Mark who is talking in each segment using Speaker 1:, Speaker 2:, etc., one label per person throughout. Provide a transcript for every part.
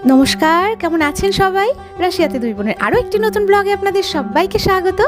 Speaker 1: নমস্কার, কেমন আছেন সবাই? রাশিয়াতাদুইবনের আরও একটি নতুন ব্লগে আপনাদের সবাইকে স্বাগত।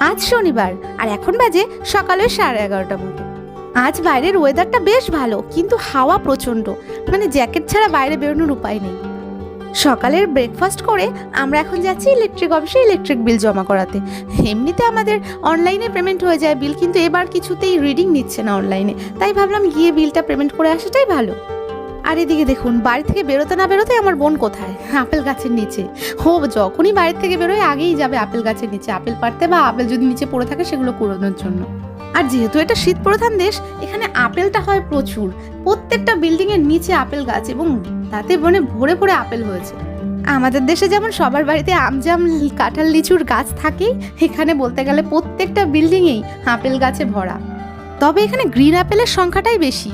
Speaker 1: আজ শনিবার আর এখন বাজে সকালে 11:30 মতো। আজ বাইরের ওয়েদারটা বেশ ভালো, কিন্তু হাওয়া প্রচণ্ড, মানে জ্যাকেট ছাড়া বাইরে বেরোনোর উপায় নেই। সকালের ব্রেকফাস্ট করে আমরা এখন যাচ্ছি ইলেকট্রিক অফিসে ইলেকট্রিক বিল জমা করাতে। এমনিতে আমাদের অনলাইনে পেমেন্ট হয়ে যায় বিল, কিন্তু এবার কিছুতেই রিডিং নিচ্ছে না অনলাইনে, তাই ভাবলাম গিয়ে বিলটা পেমেন্ট করে আসাটাই ভালো। আর এদিকে দেখুন, বাড়ি থেকে বেরোতে না বেরোতে আমার বোন কোথায়? আপেল গাছের নিচে। যখনই বাড়ির থেকে বেরোয় আগেই যাবে আপেল গাছের নিচে আপেল পাড়তে, বা আপেল যদি নিচে পড়ে থাকে সেগুলো কুড়োনোর জন্য। আর যেহেতু এটা শীত প্রধান দেশ, এখানে আপেলটা হয় প্রচুর। প্রত্যেকটা বিল্ডিং এর নিচে আপেল গাছ, এবং তাতে ভরে ভরে আপেল হয়েছে। আমাদের দেশে যেমন সবার বাড়িতে আমজাম, কাঁঠাল, লিচুর গাছ থাকেই, এখানে বলতে গেলে প্রত্যেকটা বিল্ডিংয়েই আপেল গাছে ভরা। তবে এখানে গ্রিন আপেলের সংখ্যাটাই বেশি।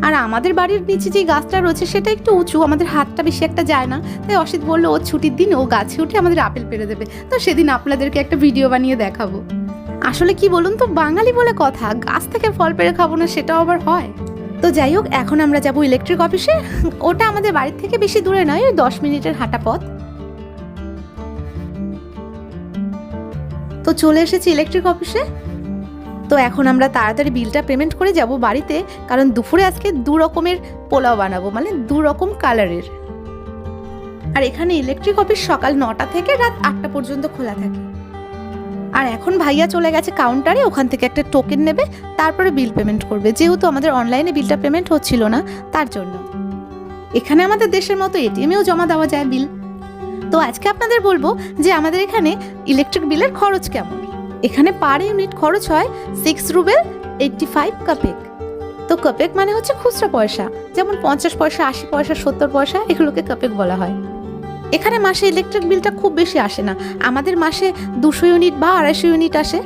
Speaker 1: আর আমাদের বাড়ির নিচে যে গাছটা রয়েছে সেটা একটু উঁচু, আমাদের হাতটা বেশি একটা যায় না, তাই অসিত বললো ওর ছুটির দিন ও গাছে উঠে আমাদের আপেল পেড়ে দেবে। তো সেদিন আপনাদেরকে একটা ভিডিও বানিয়ে দেখাবো। আসলে কি বলুন তো, বাঙালি বলে কথা, গাছ থেকে ফল পেড়ে খাবো না সেটাও আবার হয়। তো যাই হোক, এখন আমরা যাবো ইলেকট্রিক অফিসে। ওটা আমাদের বাড়ির থেকে বেশি দূরে নয়, ওই 10 মিনিটের হাঁটা পথ। তো চলে এসেছি ইলেকট্রিক অফিসে। তো এখন আমরা তাড়াতাড়ি বিলটা পেমেন্ট করে যাব বাড়িতে, কারণ দুপুরে আজকে 2 রকমের পোলাও বানাবো, মানে 2 রকম কালারের। আর এখানে ইলেকট্রিক অফিস সকাল 9টা থেকে রাত 8টা পর্যন্ত খোলা থাকে। আর এখন ভাইয়া চলে গেছে কাউন্টারে, ওখান থেকে একটা টোকেন নেবে, তারপরে বিল পেমেন্ট করবে, যেহেতু আমাদের অনলাইনে বিলটা পেমেন্ট হচ্ছিল না তার জন্য। এখানে আমাদের দেশের মতো এটিএমেও জমা দেওয়া যায় বিল। তো আজকে আপনাদের বলবো যে আমাদের এখানে ইলেকট্রিক বিলের খরচ কেমন। এখানে পার ইউনিট খরচ হয় 6 রুবেল 85 কপেক। তো কপেক মানে হচ্ছে খুচরা পয়সা, যেমন 50 পয়সা, 80 পয়সা, 70 পয়সা, এগুলোকে কপেক বলা হয়। এখানে মাসে ইলেকট্রিক বিলটা খুব বেশি আসে না, আমাদের মাসে 200 ইউনিট বা 250 ইউনিট আসে।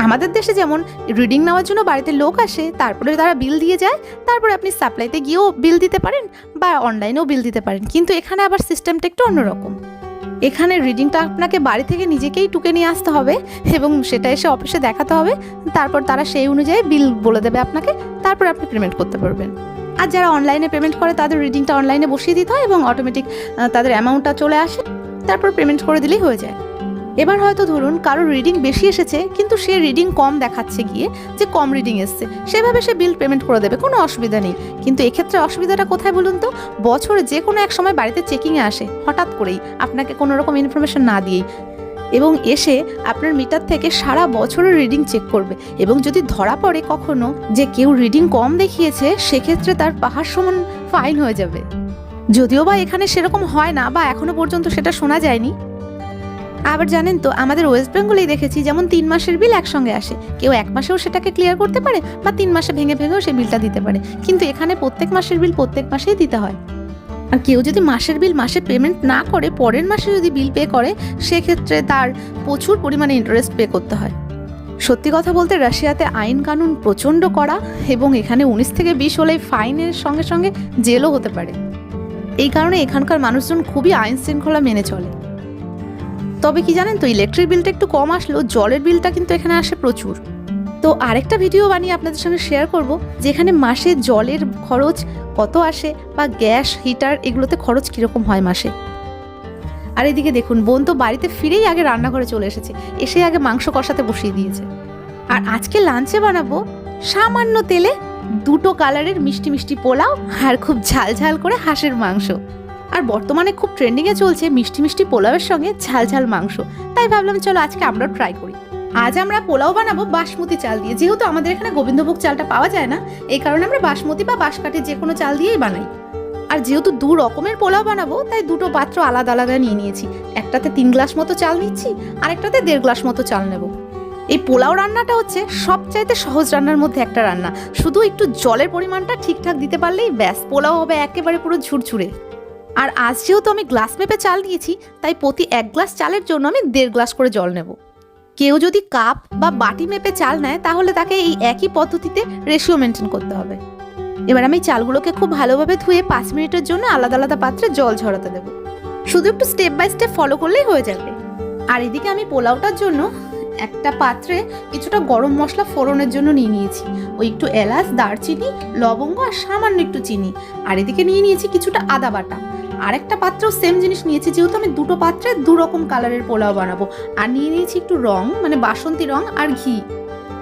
Speaker 1: আমাদের দেশে যেমন রিডিং নেওয়ার জন্য বাড়িতে লোক আসে, তারপরে তারা বিল দিয়ে যায়, তারপরে আপনি সাপ্লাইতে গিয়েও বিল দিতে পারেন বা অনলাইনেও বিল দিতে পারেন। কিন্তু এখানে আবার সিস্টেমটা একটু অন্যরকম। এখানে রিডিংটা আপনাকে বাড়ি থেকে নিজেকেই টুকে নিয়ে আসতে হবে, এবং সেটা এসে অফিসে দেখাতে হবে, তারপর তারা সেই অনুযায়ী বিল বলে দেবে আপনাকে, তারপর আপনি পেমেন্ট করতে পারবেন। আর যারা অনলাইনে পেমেন্ট করে তাদের রিডিংটা অনলাইনে বসিয়ে দিতে হয়, এবং অটোমেটিক তাদের অ্যামাউন্টটা চলে আসে, তারপর পেমেন্ট করে দিলেই হয়ে যায়। এবার হয়তো ধরুন কারোর রিডিং বেশি এসেছে, কিন্তু সে রিডিং কম দেখাচ্ছে গিয়ে, যে কম রিডিং এসছে, সেভাবে সে বিল পেমেন্ট করে দেবে, কোনো অসুবিধা নেই। কিন্তু এক্ষেত্রে অসুবিধাটা কোথায় বলুন তো? বছরে যে কোনো এক সময় বাড়িতে চেকিংয়ে আসে হঠাৎ করেই, আপনাকে কোনো রকম ইনফরমেশন না দিয়েই, এবং এসে আপনার মিটার থেকে সারা বছরের রিডিং চেক করবে। এবং যদি ধরা পড়ে কখনো যে কেউ রিডিং কম দেখিয়েছে, সেক্ষেত্রে তার পাহাড় সমান ফাইন হয়ে যাবে। যদিও বা এখানে সেরকম হয় না, বা এখনো পর্যন্ত সেটা শোনা যায়নি। আবার জানেন তো, আমাদের ওয়েস্ট বেঙ্গলেই দেখেছি যেমন 3 মাসের বিল একসঙ্গে আসে, কেউ 1 মাসেও সেটাকে ক্লিয়ার করতে পারে, বা 3 মাসে ভেঙে ভেঙেও সেই বিলটা দিতে পারে। কিন্তু এখানে প্রত্যেক মাসের বিল প্রত্যেক মাসেই দিতে হয়। আর কেউ যদি মাসের বিল মাসে পেমেন্ট না করে পরের মাসে যদি বিল পে করে, সেক্ষেত্রে তার প্রচুর পরিমাণে ইন্টারেস্ট পে করতে হয়। সত্যি কথা বলতে রাশিয়াতে আইন কানুন প্রচণ্ড কড়া, এবং এখানে 19 থেকে 20 হলেই ফাইনের সঙ্গে সঙ্গে জেলও হতে পারে। এই কারণে এখানকার মানুষজন খুবই আইন শৃঙ্খলা মেনে চলে। তবে কি জানেন তো, ইলেকট্রিক বিলটা একটু কম আসলেও জলের বিলটা কিন্তু এখানে আসে প্রচুর। তো আরেকটা ভিডিও বানিয়ে আপনাদের সঙ্গে শেয়ার করব, যেখানে মাসে জলের খরচ কত আসে, বা গ্যাস, হিটার, এগুলোতে খরচ কীরকম হয় মাসে। আর এদিকে দেখুন, বোন তো বাড়িতে ফিরেই আগে রান্নাঘরে চলে এসেছে, এসে আগে মাংস কষাতে বসিয়ে দিয়েছে। আর আজকে লাঞ্চে বানাবো সামান্য তেলে 2 কালারের মিষ্টি মিষ্টি পোলাও, আর খুব ঝাল ঝাল করে হাঁসের মাংস। আর বর্তমানে খুব ট্রেন্ডিংয়ে চলছে মিষ্টি মিষ্টি পোলাওয়ের সঙ্গে ঝাল ঝাল মাংস, তাই ভাবলাম চলো আজকে আমরাও ট্রাই করি। আজ আমরা পোলাও বানাবো বাসমতি চাল দিয়ে, যেহেতু আমাদের এখানে গোবিন্দভোগ চালটা পাওয়া যায় না, এই কারণে আমরা বাসমতি বা বাঁশকাঠি যে কোনো চাল দিয়েই বানাই। আর যেহেতু 2 রকমের পোলাও বানাবো, তাই 2টো পাত্র আলাদা আলাদা নিয়ে নিয়েছি। একটাতে 3 গ্লাস মতো চাল নিচ্ছি, আর একটাতে 1.5 গ্লাস মতো চাল নেব। এই পোলাও রান্নাটা হচ্ছে সবচাইতে সহজ রান্নার মধ্যে একটা রান্না, শুধু একটু জলের পরিমাণটা ঠিকঠাক দিতে পারলেই ব্যাস, পোলাও হবে একেবারে পুরো ঝুরঝুরে। আর আজ যেহেতু আমি গ্লাস মেপে চাল নিয়েছি, তাই প্রতি 1 গ্লাস চালের জন্য আমি 1.5 গ্লাস করে জল নেব। কেউ যদি কাপ বা বাটি মেপে চাল নেয়, তাহলে তাকে এই একই পদ্ধতিতে রেশিও মেনটেন করতে হবে। এবার আমি চালগুলোকে খুব ভালোভাবে ধুয়ে 5 মিনিটের জন্য আলাদা আলাদা পাত্রে জল ঝরাতে দেবো। শুধু একটু স্টেপ বাই স্টেপ ফলো করলেই হয়ে যাবে। আর এদিকে আমি পোলাওটার জন্য একটা পাত্রে কিছুটা গরম মশলা ফোড়নের জন্য নিয়ে নিয়েছি, ওই একটু এলাচ, দারচিনি, লবঙ্গ আর সামান্য একটু চিনি। আর এদিকে নিয়ে নিয়েছি কিছুটা আদা বাটা। আরেকটা পাত্রেও সেম জিনিস নিয়েছি, যেহেতু আমি দুটো পাত্রে দু রকম কালারের পোলাও বানাবো। আর নিয়ে নিয়েছি একটু রং, মানে বাসন্তী রং আর ঘি।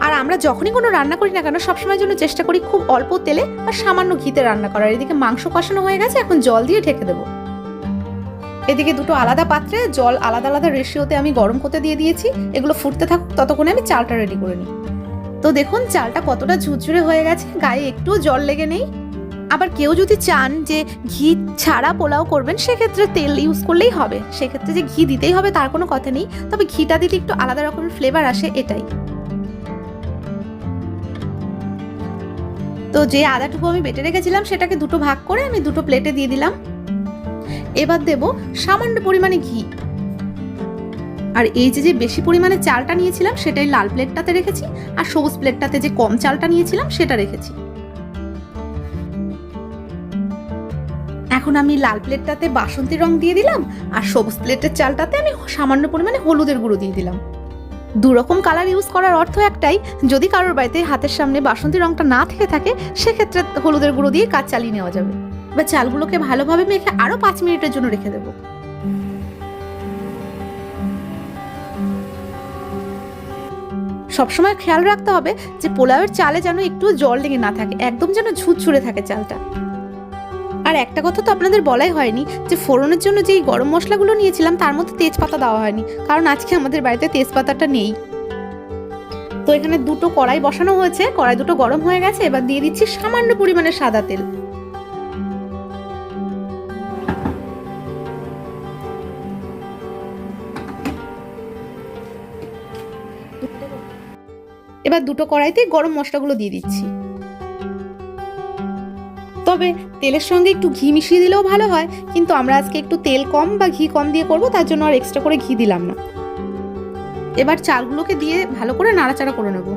Speaker 1: আর আমরা যখনই কোনো রান্না করি না কেন সবসময়ের জন্য চেষ্টা করি খুব অল্প তেলে আর সামান্য ঘিতে রান্না করার। এদিকে মাংস কষানো হয়ে গেছে, এখন জল দিয়ে ঢেকে দেবো। এদিকে দুটো আলাদা পাত্রে জল আলাদা আলাদা রেশিওতে আমি গরম করতে দিয়ে দিয়েছি। এগুলো ফুটতে থাকুক, ততক্ষণে আমি চালটা রেডি করে নিই। তো দেখুন চালটা কতটা ঝুরঝুরে হয়ে গেছে, গায়ে একটুও জল লেগে নেই। আবার কেউ যদি চান যে ঘি ছাড়া পোলাও করবেন, সেক্ষেত্রে তেল ইউজ করলেই হবে। সেক্ষেত্রে যে ঘি দিতেই হবে তার কোনো কথা নেই, তবে ঘিটা দিলে একটু আলাদা রকমের ফ্লেভার আসে, এটাই। তো যে আদাটুকু আমি বেটে রেখেছিলাম সেটাকে দুটো ভাগ করে আমি দুটো প্লেটে দিয়ে দিলাম। এবার দেব সামান্য পরিমাণে ঘি। আর এই যে বেশি পরিমাণে চালটা নিয়েছিলাম সেটাই লাল প্লেটটাতে রেখেছি, আর সবুজ প্লেটটাতে যে কম চালটা নিয়েছিলাম সেটা রেখেছি। এখন আমি লাল প্লেটটাতে বাসন্তী রং দিয়ে দিলাম, আর সবুজ প্লেটের চালটাতে আমি সামান্য পরিমাণে হলুদের গুঁড়ো দিয়ে দিলাম। দু রকম কালার ইউজ করার অর্থ একটাই, যদি কারোর বাড়িতে হাতের সামনে বাসন্তী রংটা না থেকে থাকে সেক্ষেত্রে হলুদের গুঁড়ো দিয়ে কাজ চালিয়ে নেওয়া যাবে। এবার চালগুলোকে ভালোভাবে মেখে আরো 5 মিনিটের জন্য রেখে দেবো। সবসময় খেয়াল রাখতে হবে যে পোলাওয়ের চালে যেন একটু জল লেগে না থাকে, একদম যেন ঝুরঝুরে থাকে চালটা। আর একটা কথা তো আপনাদের বলাই হয়নি যে ফোড়নের জন্য যেই গরম মশলাগুলো নিয়েছিলাম তার মধ্যে তেজপাতা দেওয়া হয়নি, কারণ আজকে আমাদের বাড়িতে তেজপাতাটা নেই। তো এখানে দুটো কড়াই বসানো হয়েছে, কড়াই দুটো গরম হয়ে গেছে। এবার দিয়ে দিচ্ছি সামান্য পরিমাণে সাদা তেল। এবার দুটো কড়াইতে গরম মশলাগুলো দিয়ে দিচ্ছি। তবে তেলের সঙ্গে একটু ঘি মিশিয়ে দিলেও ভালো হয়, কিন্তু আমরা আজকে একটু তেল কম বা ঘি কম দিয়ে করবো, তার জন্য আর এক্সট্রা করে ঘি দিলাম না। এবার চালগুলোকে দিয়ে ভালো করে নাড়াচাড়া করে নেব।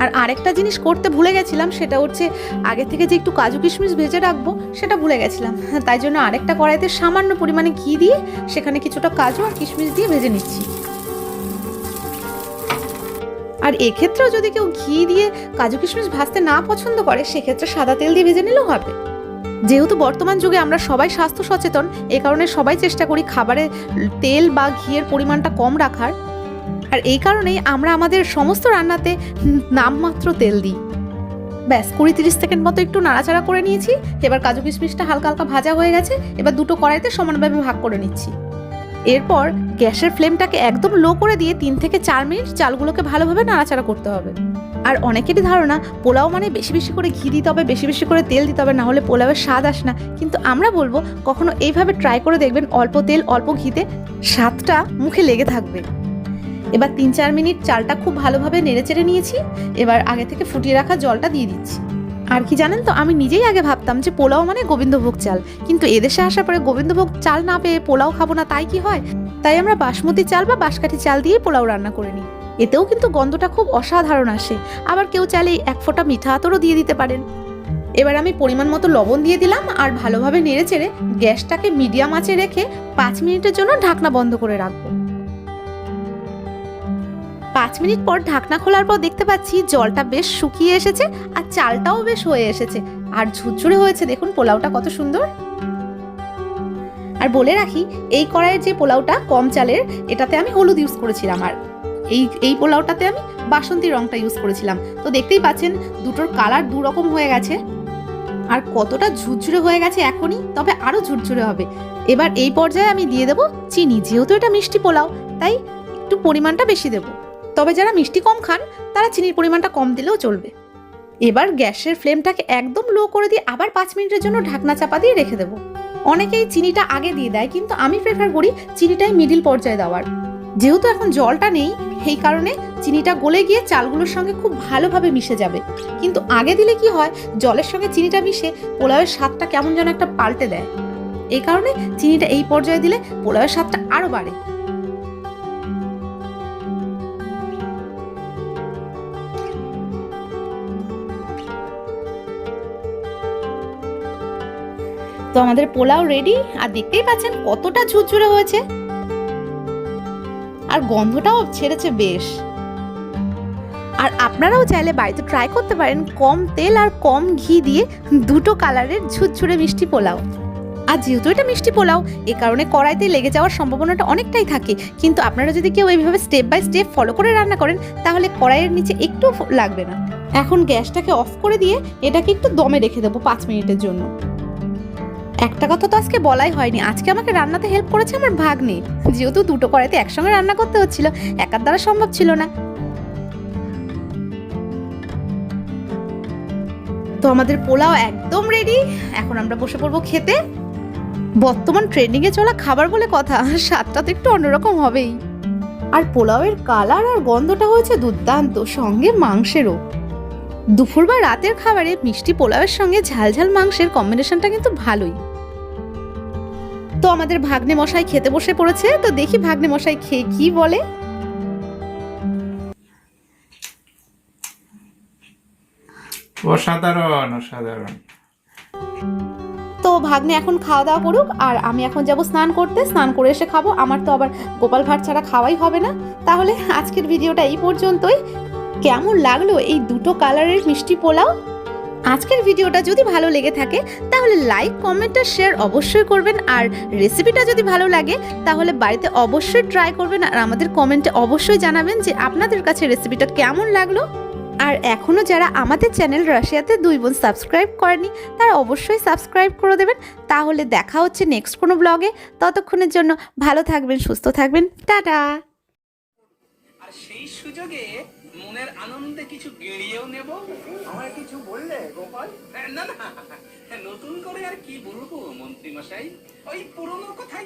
Speaker 1: আর আরেকটা জিনিস করতে ভুলে গেছিলাম, সেটা হচ্ছে আগে থেকে যে একটু কাজু কিশমিশ ভেজে রাখবো সেটা ভুলে গেছিলাম। তাই জন্য আরেকটা কড়াইতে সামান্য পরিমাণে ঘি দিয়ে সেখানে কিছুটা কাজু আর কিশমিশ দিয়ে ভেজে নিচ্ছি। আর এক্ষেত্রেও যদি কেউ ঘি দিয়ে কাজু কিশমিশ ভাজতে না পছন্দ করে সেক্ষেত্রে সাদা তেল দিয়ে ভেজে নিলেও হবে। যেহেতু বর্তমান যুগে আমরা সবাই স্বাস্থ্য সচেতন, এই কারণে সবাই চেষ্টা করি খাবারে তেল বা ঘিয়ের পরিমাণটা কম রাখার। আর এই কারণেই আমরা আমাদের সমস্ত রান্নাতে নামমাত্র তেল দিই। ব্যাস 20-30 সেকেন্ড মতো একটু নাড়াচাড়া করে নিয়েছি। এবার কাজু কিশমিশটা হালকা হালকা ভাজা হয়ে গেছে। এবার দুটো কড়াইতে সমানভাবে ভাগ করে নিচ্ছি। এরপর গ্যাসের ফ্লেমটাকে একদম লো করে দিয়ে 3 থেকে 4 মিনিট চালগুলোকে ভালোভাবে নাড়াচাড়া করতে হবে। আর অনেকেরই ধারণা পোলাও মানে বেশি বেশি করে ঘি দিতে হবে, বেশি বেশি করে তেল দিতে হবে, না হলে পোলাওয়ের স্বাদ আসে না। কিন্তু আমরা বলবো কখনো এইভাবে ট্রাই করে দেখবেন, অল্প তেল অল্প ঘিতে স্বাদটা মুখে লেগে থাকবে। এবার 3-4 মিনিট চালটা খুব ভালোভাবে নেড়েচেড়ে নিয়েছি। এবার আগে থেকে ফুটিয়ে রাখা জলটা দিয়ে দিচ্ছি। আর কি জানেন তো, আমি নিজেই আগে ভাবতাম যে পোলাও মানে গোবিন্দভোগ চাল, কিন্তু এদেশে আসার পরে গোবিন্দভোগ চাল না পেয়ে পোলাও খাবো না তাই কি হয়। তাই আমরা বাসমতি চাল বা বাঁশকাঠি চাল দিয়ে পোলাও রান্না করে নিই। এতেও কিন্তু গন্ধটা খুব অসাধারণ আসে। আবার কেউ চাইলে 1 ফোঁটা মিঠা আতরও দিয়ে দিতে পারেন। এবার আমি পরিমাণ মতো লবণ দিয়ে দিলাম, আর ভালোভাবে নেড়েচেড়ে গ্যাসটাকে মিডিয়াম আঁচে রেখে 5 মিনিটের জন্য ঢাকনা বন্ধ করে রাখবো। 5 মিনিট পর ঢাকনা খোলার পর দেখতে পাচ্ছি জলটা বেশ শুকিয়ে এসেছে, আর চালটাও বেশ হয়ে এসেছে, আর ঝুরঝুরে হয়েছে। দেখুন পোলাওটা কত সুন্দর। আর বলে রাখি, এই কড়াইয়ের যে পোলাওটা কম চালের, এটাতে আমি হলুদ ইউজ করেছিলাম, আর এই পোলাওটাতে আমি বাসন্তী রংটা ইউজ করেছিলাম। তো দেখতেই পাচ্ছেন দুটোর কালার দু রকম হয়ে গেছে, আর কতটা ঝুরঝুরে হয়ে গেছে এখনই, তবে আরো ঝুরঝুরে হবে। এবার এই পর্যায়ে আমি দিয়ে দেবো চিনি। যেহেতু এটা মিষ্টি পোলাও তাই একটু পরিমাণটা বেশি দেবো, তবে যারা মিষ্টি কম খান তারা চিনির পরিমাণটা কম দিলেও চলবে। এবার গ্যাসের ফ্লেমটাকে একদম লো করে দিয়ে আবার 5 মিনিটের জন্য ঢাকনা চাপা দিয়ে রেখে দেবো। অনেকেই চিনিটা আগে দিয়ে দেয়, কিন্তু আমি প্রেফার করি চিনিটাই মিডিল পর্যায়ে দেওয়ার। যেহেতু এখন জলটা নেই, সেই কারণে চিনিটা গলে গিয়ে চালগুলোর সঙ্গে খুব ভালোভাবে মিশে যাবে। কিন্তু আগে দিলে কি হয়, জলের সঙ্গে চিনিটা মিশে পোলাওয়ের স্বাদটা কেমন যেন একটা পাল্টে দেয়। এই কারণে চিনিটা এই পর্যায়ে দিলে পোলাওয়ের স্বাদটা আরো বাড়ে। তো আমাদের পোলাও রেডি, আর দেখতেই পাচ্ছেন কতটা ঝুরঝুরে হয়েছে, আর গন্ধটাও ছেড়েছে বেশ। আর আপনারাও চাইলে বাড়িতে ট্রাই করতে পারেন কম তেল আর কম ঘি দিয়ে দুটো কালারের ঝুরঝুরে মিষ্টি পোলাও। আর যেহেতু এটা মিষ্টি পোলাও, এ কারণে কড়াইতে লেগে যাওয়ার সম্ভাবনাটা অনেকটাই থাকে, কিন্তু আপনারা যদি কেউ এইভাবে স্টেপ বাই স্টেপ ফলো করে রান্না করেন তাহলে কড়াইয়ের নিচে একটু লাগবে না। এখন গ্যাসটাকে অফ করে দিয়ে এটাকে একটু দমে রেখে দেবো 5 মিনিটের জন্য। একটা কথা তো আজকে বলাই হয়নি, আজকে আমাকে রান্নাতে হেল্প করেছে আমার ভাগ্নে। যেহেতু দুটো কড়াইতে একসঙ্গে রান্না করতে হচ্ছিল, একার দ্বারা সম্ভব ছিল না। তো আমাদের পোলাও একদম রেডি, এখন আমরা বসে পড়বো খেতে। বর্তমান ট্রেন্ডিং এ চলা খাবার বলে কথা, স্বাদটা তো একটু অন্যরকম হবেই। আর পোলাওয়ের কালার আর গন্ধটা হয়েছে দুর্দান্ত, সঙ্গে মাংসেরও। দুপুর বা রাতের খাবারে মিষ্টি পোলাওয়ের সঙ্গে ঝাল ঝাল মাংসের কম্বিনেশনটা কিন্তু ভালোই। তো আমাদের ভাগ্নে মশাই খেতে বসে পড়েছে, তো দেখি ভাগ্নে মশাই খেয়ে কি বলে।
Speaker 2: অসাধারণ অসাধারণ।
Speaker 1: তো ভাগ্নে এখন খাওয়া দাওয়া করুক, আর আমি এখন যাব স্নান করতে, স্নান করে এসে খাবো। আমার তো আবার গোপাল ভাঁড় ছাড়া খাওয়াই হবে না। তাহলে আজকের ভিডিওটা এই পর্যন্তই। কেমন লাগলো এই দুটো কালারের মিষ্টি পোলাও? আজকের ভিডিওটা যদি ভালো লেগে থাকে তাহলে লাইক, কমেন্ট আর শেয়ার অবশ্যই করবেন। আর রেসিপিটা যদি ভালো লাগে তাহলে বাড়িতে অবশ্যই ট্রাই করবেন, আর আমাদের কমেন্টে অবশ্যই জানাবেন যে আপনাদের কাছে রেসিপিটা কেমন লাগলো। আর এখনও যারা আমাদের চ্যানেল রাশিয়াতে দুই বোন সাবস্ক্রাইব করেনি তারা অবশ্যই সাবস্ক্রাইব করে দেবেন। তাহলে দেখা হচ্ছে নেক্সট কোনো ব্লগে। ততক্ষণের জন্য ভালো থাকবেন, সুস্থ থাকবেন, টাটা।
Speaker 3: আর সেই সুযোগে মনের আনন্দে কিছু গেড়িয়েও নেব। আমায় কিছু বললে গোপাল? না না, নতুন করে আর কি বলবো মন্ত্রী মশাই, ওই পুরনো কথাই।